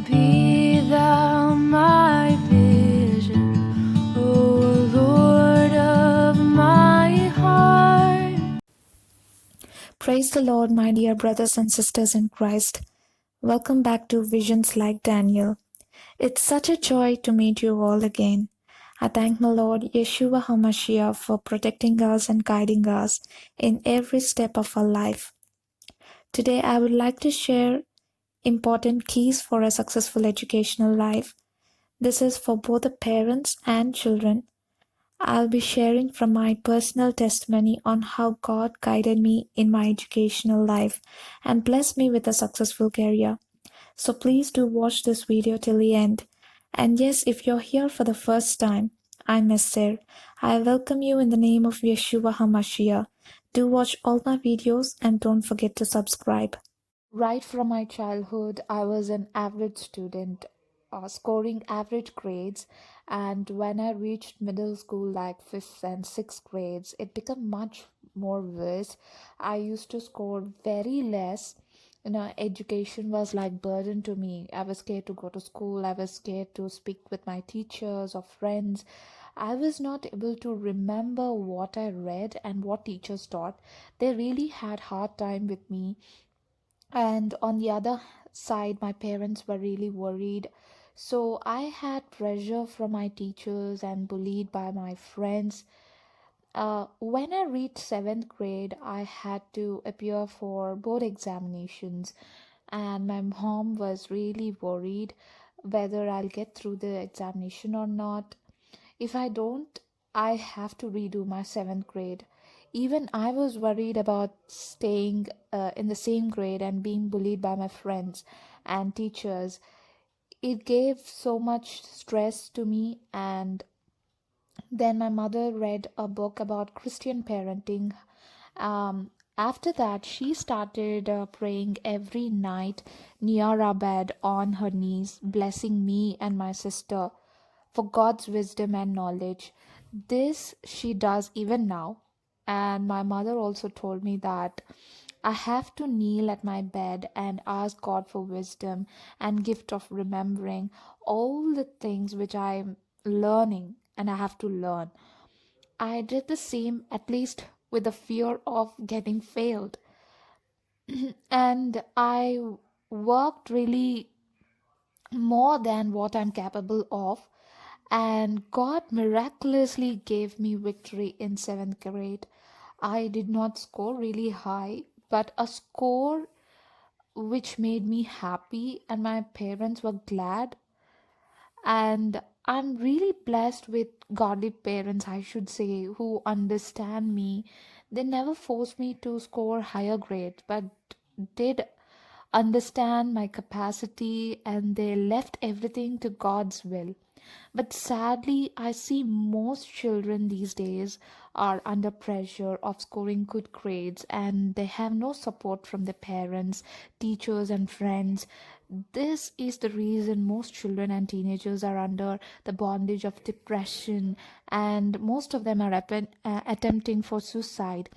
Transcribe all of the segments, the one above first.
Be thou my vision, O Lord of my heart. Praise the Lord, my dear brothers and sisters in Christ. Welcome back to Visions Like Daniel. It's such a joy to meet you all again. I thank my Lord Yeshua HaMashiach for protecting us and guiding us in every step of our life. Today, I would like to share important keys for a successful educational life. This is for both the parents and children. I'll be sharing from my personal testimony on how God guided me in my educational life and blessed me with a successful career. So please do watch this video till the end. And yes, if you're here for the first time, I'm Esther. I welcome you in the name of Yeshua HaMashiach. Do watch all my videos and don't forget to subscribe. Right from my childhood, I was an average student, scoring average grades. And when I reached middle school, like fifth and sixth grades, it became much more worse. I used to score very less. Education was like burden to me. I was scared to go to school. I was scared to speak with my teachers or friends. I was not able to remember what I read and what teachers taught. They really had hard time with me, and on the other side my parents were really worried, so I had pressure from my teachers and bullied by my friends. When I reached seventh grade, I had to appear for board examinations, and my mom was really worried whether I'll get through the examination or not. If I don't, I have to redo my seventh grade. Even I was worried about staying in the same grade and being bullied by my friends and teachers. It gave so much stress to me. And then my mother read a book about Christian parenting. After that, she started praying every night near our bed on her knees, blessing me and my sister for God's wisdom and knowledge. This she does even now. And my mother also told me that I have to kneel at my bed and ask God for wisdom and gift of remembering all the things which I'm learning and I have to learn. I did the same, at least with the fear of getting failed. And I worked really more than what I'm capable of. And God miraculously gave me victory in seventh grade. I did not score really high, but a score which made me happy, and my parents were glad. And I'm really blessed with godly parents, I should say, who understand me. They never forced me to score higher grades, but did understand my capacity, and they left everything to God's will. But sadly, I see most children these days are under pressure of scoring good grades, and they have no support from their parents, teachers, and friends. This is the reason most children and teenagers are under the bondage of depression, and most of them are attempting for suicide.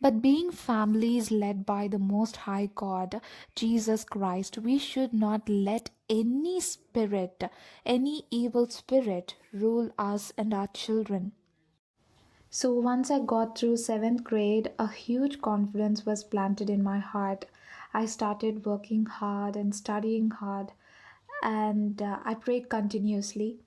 But being families led by the Most High God, Jesus Christ, we should not let any spirit, any evil spirit, rule us and our children. So once I got through seventh grade, a huge confidence was planted in my heart. I started working hard and studying hard, and I prayed continuously.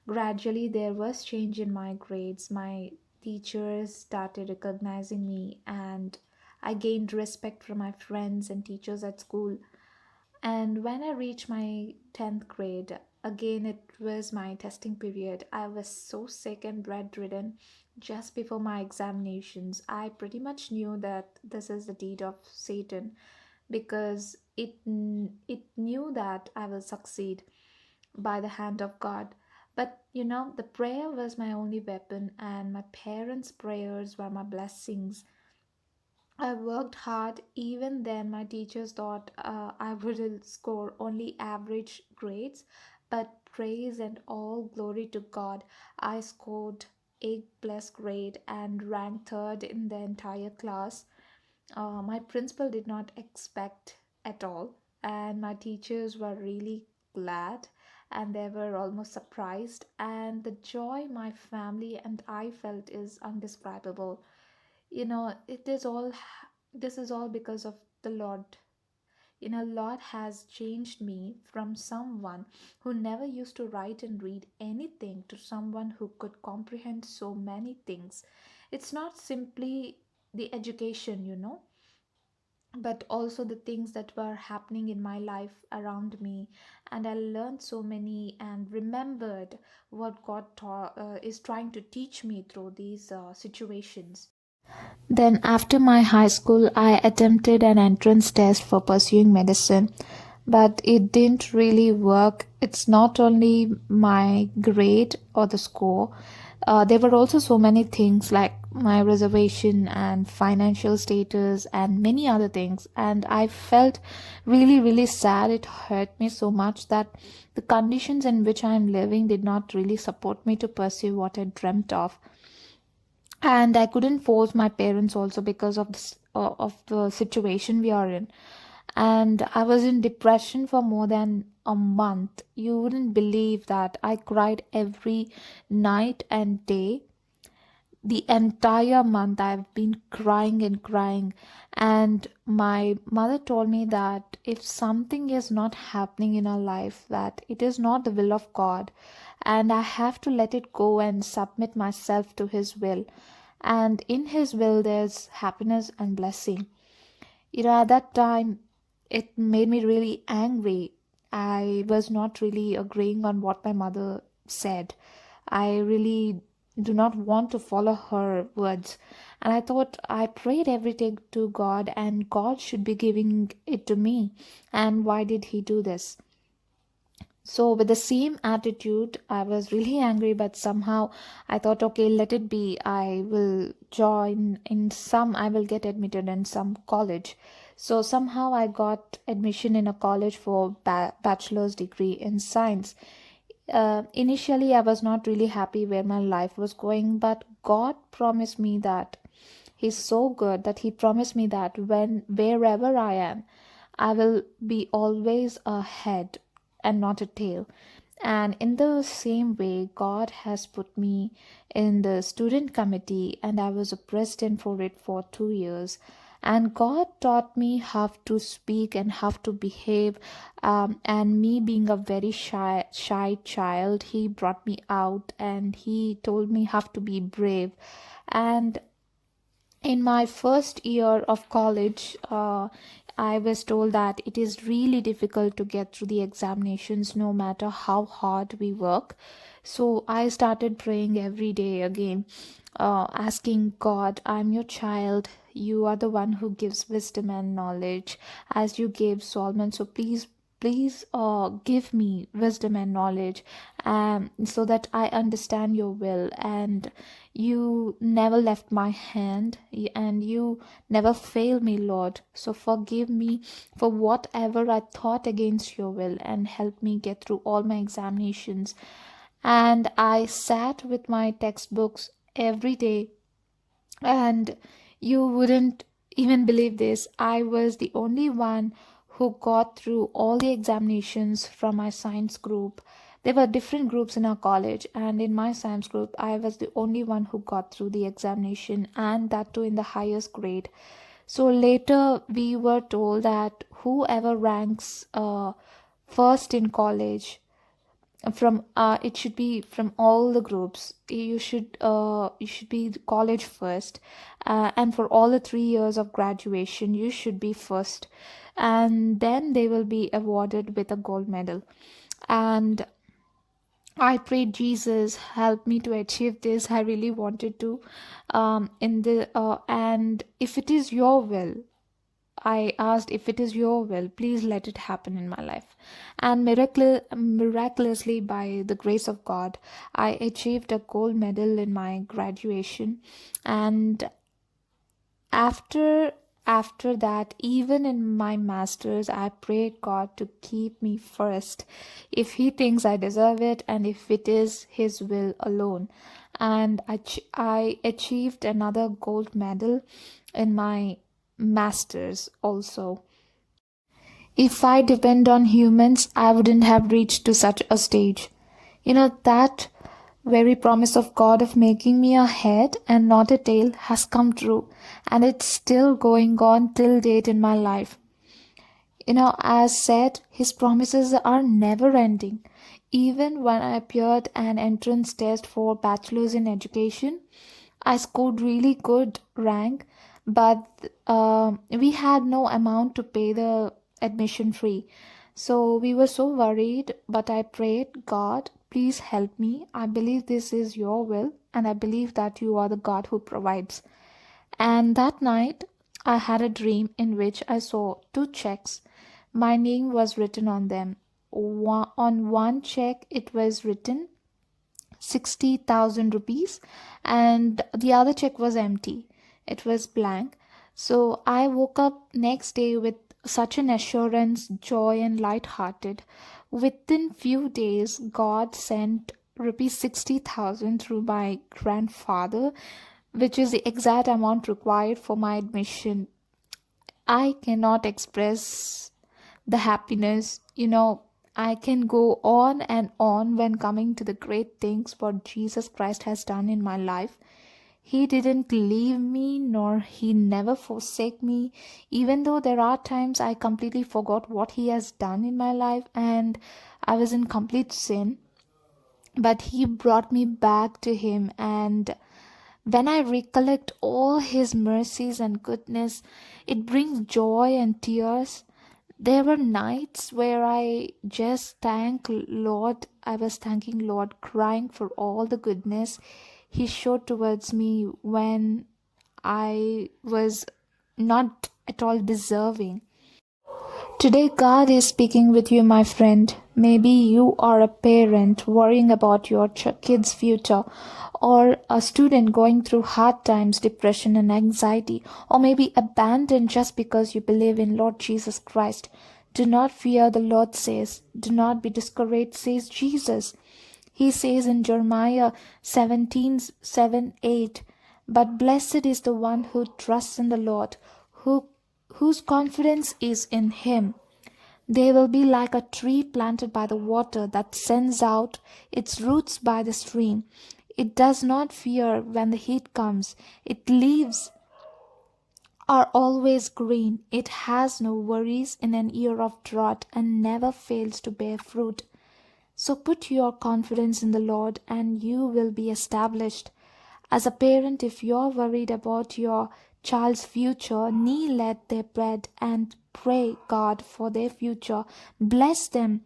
Gradually, there was change in my grades. My teachers started recognizing me, and I gained respect from my friends and teachers at school. And when I reached my 10th grade, again it was my testing period. I was so sick and bedridden just before my examinations. I pretty much knew that this is the deed of Satan, because it knew that I will succeed by the hand of God. But the prayer was my only weapon, and my parents' prayers were my blessings. I worked hard. Even then, my teachers thought I would score only average grades. But praise and all glory to God, I scored A plus grade and ranked third in the entire class. My principal did not expect at all. and my teachers were really glad, and they were almost surprised, and the joy my family and I felt is undescribable. It is all this is all because of the Lord. Lord has changed me from someone who never used to write and read anything to someone who could comprehend so many things. It's not simply the education, but also the things that were happening in my life around me. And I learned so many and remembered what is trying to teach me through these situations. Then, after my high school, I attempted an entrance test for pursuing medicine, but it didn't really work. It's not only my grade or the score, there were also so many things like my reservation and financial status and many other things. And I felt really, really sad. It hurt me so much that the conditions in which I'm living did not really support me to pursue what I dreamt of. And I couldn't force my parents also because of of the situation we are in. And I was in depression for more than a month. You wouldn't believe that I cried every night and day. The entire month I've been crying and crying. And my mother told me that if something is not happening in our life, that it is not the will of God, and I have to let it go and submit myself to His will. And in His will, there's happiness and blessing. At that time, it made me really angry. I was not really agreeing on what my mother said. I really do not want to follow her words. And I thought I prayed everything to God, and God should be giving it to me. And why did He do this? So, with the same attitude, I was really angry, but somehow I thought, okay, let it be. I will join in some, I will get admitted in some college. So, somehow I got admission in a college for bachelor's degree in science. Initially, I was not really happy where my life was going, but God promised me that He's so good that He promised me that wherever I am, I will be always a head and not a tail. And in the same way, God has put me in the student committee, and I was a president for it for 2 years. And God taught me how to speak and how to behave. And me being a very shy child, He brought me out and He told me how to be brave. And in my first year of college, I was told that it is really difficult to get through the examinations no matter how hard we work. So I started praying every day again, asking God, I'm your child. You are the one who gives wisdom and knowledge as you gave Solomon. So please give me wisdom and knowledge, so that I understand your will. And you never left my hand, and you never failed me, Lord. So forgive me for whatever I thought against your will, and help me get through all my examinations. And I sat with my textbooks every day, and you wouldn't even believe this. I was the only one who got through all the examinations from my science group. There were different groups in our college, and in my science group, I was the only one who got through the examination, and that too in the highest grade. So later, we were told that whoever ranks first in college, from it should be from all the groups, you should be the college first, and for all the 3 years of graduation you should be first, and then they will be awarded with a gold medal. And I prayed, Jesus, help me to achieve this. I really wanted to, in the and if it is your will, I asked, if it is your will, please let it happen in my life. And miraculously, by the grace of God, I achieved a gold medal in my graduation. And after after that, even in my masters, I prayed God to keep me first, if He thinks I deserve it, and if it is His will alone. And I achieved another gold medal in my masters also. If I depend on humans, I wouldn't have reached to such a stage. That very promise of God of making me a head and not a tail has come true, and it's still going on till date in my life. As said, his promises are never ending. Even when I appeared an entrance test for bachelor's in education, I scored really good rank, but we had no amount to pay the admission fee. So we were so worried, but I prayed, God, please help me. I believe this is your will, and I believe that you are the God who provides. And that night, I had a dream in which I saw two checks. My name was written on them. On one check, it was written 60,000 rupees, and the other check was empty. It was blank. So I woke up next day with such an assurance, joy, and light-hearted. Within few days, God sent rupees 60,000 through my grandfather, which is the exact amount required for my admission. I cannot express the happiness. I can go on and on when coming to the great things what Jesus Christ has done in my life. He didn't leave me, nor he never forsake me, even though there are times I completely forgot what he has done in my life and I was in complete sin. But he brought me back to him, and when I recollect all his mercies and goodness, it brings joy and tears. There were nights where I just thank Lord. I was thanking Lord, crying for all the goodness he showed towards me when I was not at all deserving. Today, God is speaking with you, my friend. Maybe you are a parent worrying about your kid's future, or a student going through hard times, depression, and anxiety, or maybe abandoned just because you believe in Lord Jesus Christ. Do not fear, the Lord says. Do not be discouraged, says Jesus. He says in Jeremiah 17:7-8, but blessed is the one who trusts in the Lord, whose confidence is in him. They will be like a tree planted by the water that sends out its roots by the stream. It does not fear when the heat comes. Its leaves are always green. It has no worries in an year of drought and never fails to bear fruit. So put your confidence in the Lord and you will be established. As a parent, if you're worried about your child's future, kneel at their bed and pray God for their future. Bless them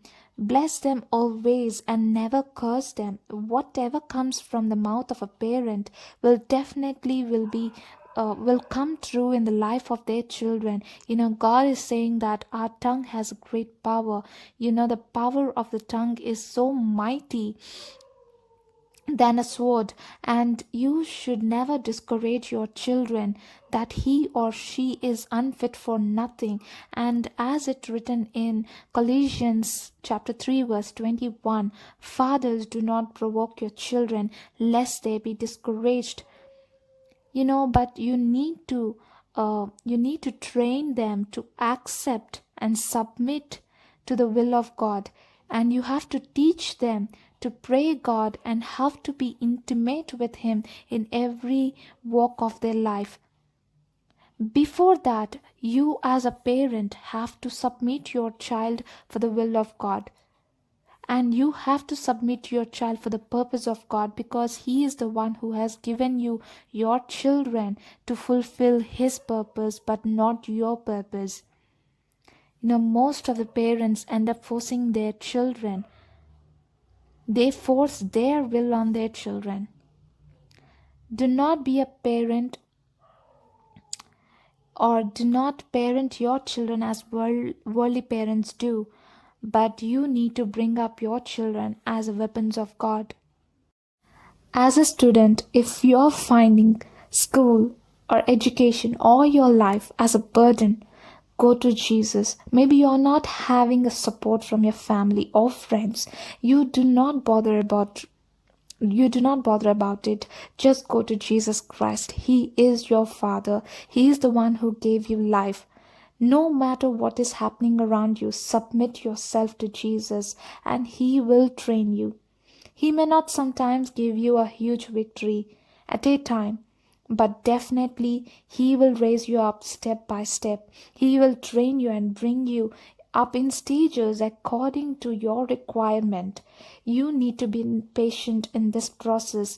always and never curse them. Whatever comes from the mouth of a parent will definitely will come true in the life of their children. God is saying that our tongue has great power. The power of the tongue is so mighty than a sword, and you should never discourage your children that he or she is unfit for nothing. And as it written in Colossians chapter 3 verse 21, fathers, do not provoke your children lest they be discouraged. But you need to train them to accept and submit to the will of God, and you have to teach them to pray God and have to be intimate with him in every walk of their life. Before that, you as a parent have to submit your child for the will of God. And you have to submit your child for the purpose of God, because he is the one who has given you your children to fulfill his purpose, but not your purpose. Most of the parents end up forcing their children. They force their will on their children. Do not be a parent, or do not parent your children as worldly parents do, but you need to bring up your children as weapons of God. As a student, if you're finding school or education or your life as a burden, go to Jesus. Maybe you're not having a support from your family or friends. You do not bother about it. Just go to Jesus Christ. He is your Father. He is the one who gave you life. No matter what is happening around you, submit yourself to Jesus and He will train you. He may not sometimes give you a huge victory at a time, but definitely He will raise you up step by step. He will train you and bring you up in stages according to your requirement. You need to be patient in this process.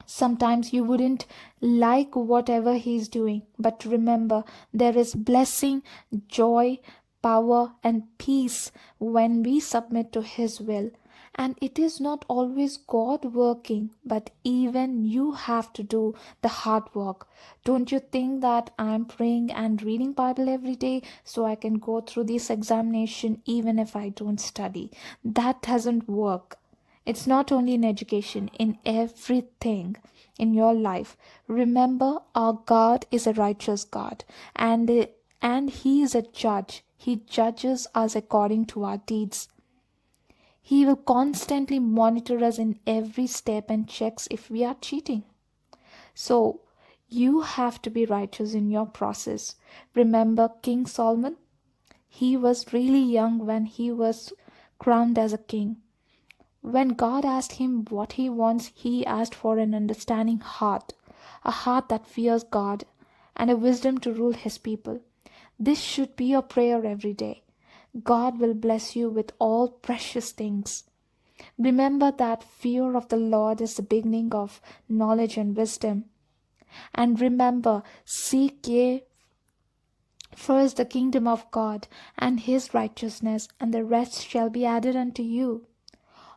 Sometimes you wouldn't like whatever He's doing, but remember, there is blessing, joy, power, and peace when we submit to His will. And it is not always God working, but even you have to do the hard work. Don't you think that I'm praying and reading Bible every day so I can go through this examination even if I don't study? That doesn't work. It's not only in education, in everything in your life. Remember, our God is a righteous God, and He is a judge. He judges us according to our deeds. He will constantly monitor us in every step and checks if we are cheating. So, you have to be righteous in your process. Remember King Solomon? He was really young when he was crowned as a king. When God asked him what he wants, he asked for an understanding heart, a heart that fears God, and a wisdom to rule His people. This should be your prayer every day. God will bless you with all precious things. Remember that fear of the Lord is the beginning of knowledge and wisdom. And remember, seek ye first the kingdom of God and His righteousness, and the rest shall be added unto you.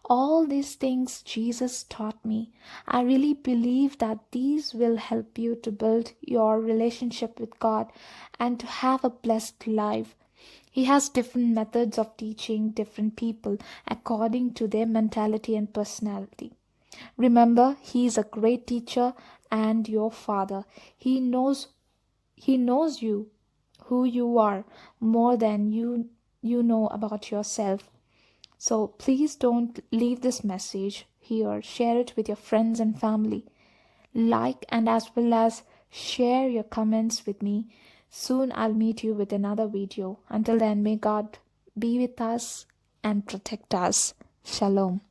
All these things Jesus taught me. I really believe that these will help you to build your relationship with God and to have a blessed life. He has different methods of teaching different people according to their mentality and personality. Remember, He is a great teacher and your Father. He knows you, who you are, more than you know about yourself. So please don't leave this message here. Share it with your friends and family. Like and as well as share your comments with me. Soon I'll meet you with another video. Until then, may God be with us and protect us. Shalom.